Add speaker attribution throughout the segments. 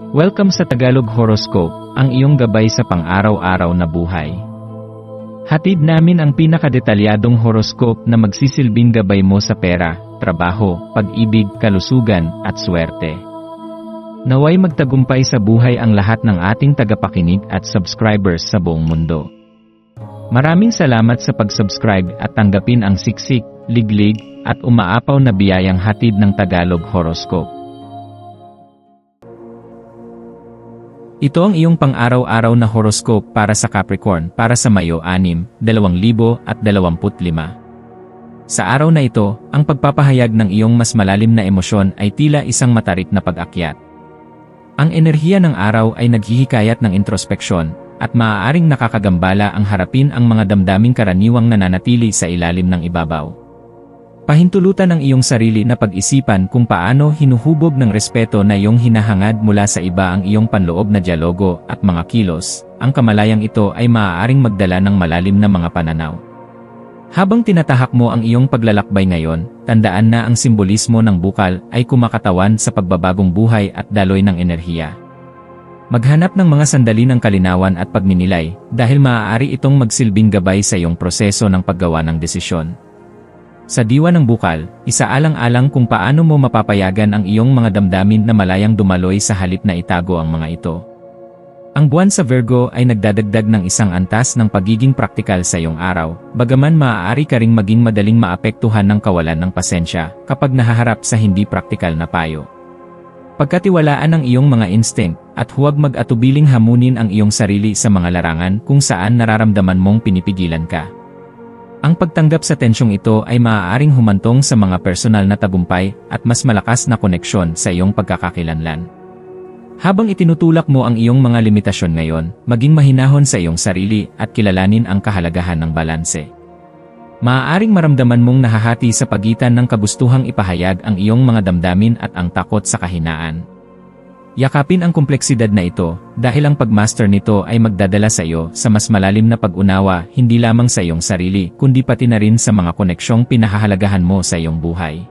Speaker 1: Welcome sa Tagalog Horoscope, ang iyong gabay sa pang-araw-araw na buhay. Hatid namin ang pinakadetalyadong horoscope na magsisilbing gabay mo sa pera, trabaho, pag-ibig, kalusugan, at swerte. Naway magtagumpay sa buhay ang lahat ng ating tagapakinig at subscribers sa buong mundo. Maraming salamat sa pag-subscribe at tanggapin ang siksik, liglig, at umaapaw na biyayang hatid ng Tagalog Horoscope. Ito ang iyong pang-araw-araw na horoscope para sa Capricorn para sa Mayo 6, 2025. Sa araw na ito, ang pagpapahayag ng iyong mas malalim na emosyon ay tila isang matarik na pag-akyat. Ang enerhiya ng araw ay naghihikayat ng introspeksyon, at maaaring nakakagambala ang harapin ang mga damdaming karaniwang nananatili sa ilalim ng ibabaw. Pahintulutan ang iyong sarili na pag-isipan kung paano hinuhubog ng respeto na iyong hinahangad mula sa iba ang iyong panloob na dialogo at mga kilos. Ang kamalayang ito ay maaaring magdala ng malalim na mga pananaw. Habang tinatahak mo ang iyong paglalakbay ngayon, tandaan na ang simbolismo ng bukal ay kumakatawan sa pagbabagong buhay at daloy ng enerhiya. Maghanap ng mga sandali ng kalinawan at pagninilay, dahil maaari itong magsilbing gabay sa iyong proseso ng paggawa ng desisyon. Sa diwa ng bukal, isaalang-alang kung paano mo mapapayagan ang iyong mga damdamin na malayang dumaloy sa halip na itago ang mga ito. Ang buwan sa Virgo ay nagdadagdag ng isang antas ng pagiging praktikal sa iyong araw, bagaman maaari ka ring maging madaling maapektuhan ng kawalan ng pasensya kapag nahaharap sa hindi praktikal na payo. Pagkatiwalaan ang iyong mga instinct, at huwag mag-atubiling hamunin ang iyong sarili sa mga larangan kung saan nararamdaman mong pinipigilan ka. Ang pagtanggap sa tensyong ito ay maaaring humantong sa mga personal na tagumpay at mas malakas na koneksyon sa iyong pagkakakilanlan. Habang itinutulak mo ang iyong mga limitasyon ngayon, maging mahinahon sa iyong sarili at kilalanin ang kahalagahan ng balanse. Maaaring maramdaman mong nahahati sa pagitan ng kagustuhang ipahayag ang iyong mga damdamin at ang takot sa kahinaan. Yakapin ang kompleksidad na ito, dahil ang pagmaster nito ay magdadala sa iyo sa mas malalim na pag-unawa hindi lamang sa iyong sarili kundi pati na rin sa mga koneksyong pinahahalagahan mo sa iyong buhay.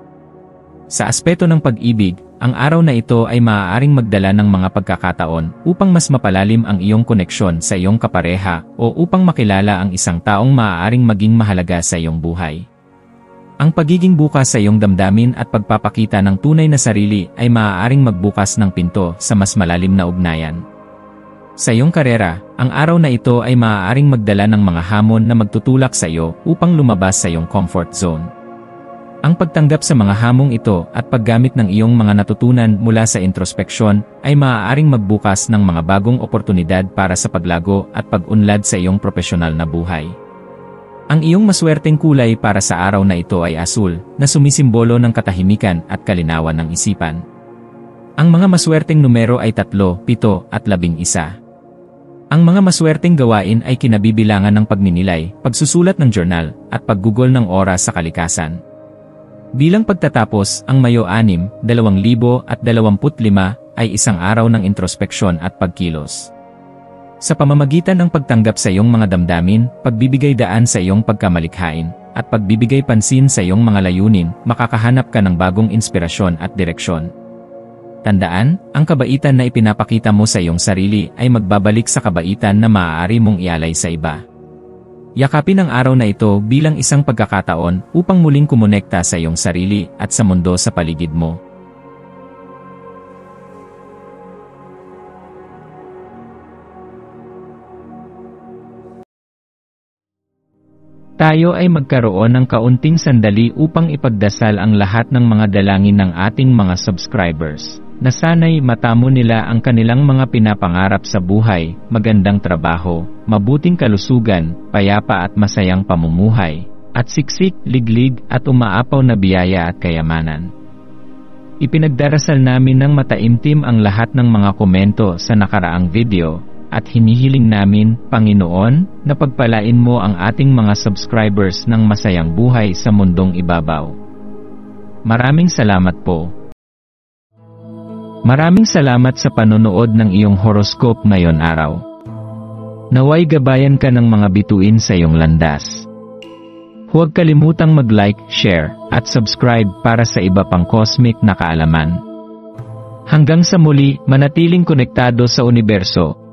Speaker 1: Sa aspeto ng pag-ibig, ang araw na ito ay maaaring magdala ng mga pagkakataon upang mas mapalalim ang iyong koneksyon sa iyong kapareha o upang makilala ang isang taong maaaring maging mahalaga sa iyong buhay. Ang pagiging bukas sa iyong damdamin at pagpapakita ng tunay na sarili ay maaaring magbukas ng pinto sa mas malalim na ugnayan. Sa iyong karera, ang araw na ito ay maaaring magdala ng mga hamon na magtutulak sa iyo upang lumabas sa iyong comfort zone. Ang pagtanggap sa mga hamong ito at paggamit ng iyong mga natutunan mula sa introspeksyon ay maaaring magbukas ng mga bagong oportunidad para sa paglago at pag-unlad sa iyong profesional na buhay. Ang iyong maswerteng kulay para sa araw na ito ay asul, na sumisimbolo ng katahimikan at kalinawan ng isipan. Ang mga maswerteng numero ay 3, 7 at 11. Ang mga maswerteng gawain ay kinabibilangan ng pagninilay, pagsusulat ng journal, at paggugol ng oras sa kalikasan. Bilang pagtatapos, ang Mayo 6, 2025 ay isang araw ng introspeksyon at pagkilos. Sa pamamagitan ng pagtanggap sa iyong mga damdamin, pagbibigay daan sa iyong pagkamalikhain, at pagbibigay pansin sa iyong mga layunin, makakahanap ka ng bagong inspirasyon at direksyon. Tandaan, ang kabaitan na ipinapakita mo sa iyong sarili ay magbabalik sa kabaitan na maaari mong ialay sa iba. Yakapin ang araw na ito bilang isang pagkakataon upang muling kumonekta sa iyong sarili at sa mundo sa paligid mo. Tayo ay magkaroon ng kaunting sandali upang ipagdasal ang lahat ng mga dalangin ng ating mga subscribers, na sana'y matamo nila ang kanilang mga pinapangarap sa buhay, magandang trabaho, mabuting kalusugan, payapa at masayang pamumuhay, at siksik, liglig at umaapaw na biyaya at kayamanan. Ipinagdarasal namin ng mataimtim ang lahat ng mga komento sa nakaraang video, at hinihiling namin, Panginoon, na pagpalain mo ang ating mga subscribers ng masayang buhay sa mundong ibabaw. Maraming salamat po. Maraming salamat sa panonood ng iyong horoscope ngayon araw. Naway gabayan ka ng mga bituin sa iyong landas. Huwag kalimutang mag-like, share, at subscribe para sa iba pang cosmic na kaalaman. Hanggang sa muli, manatiling konektado sa universo.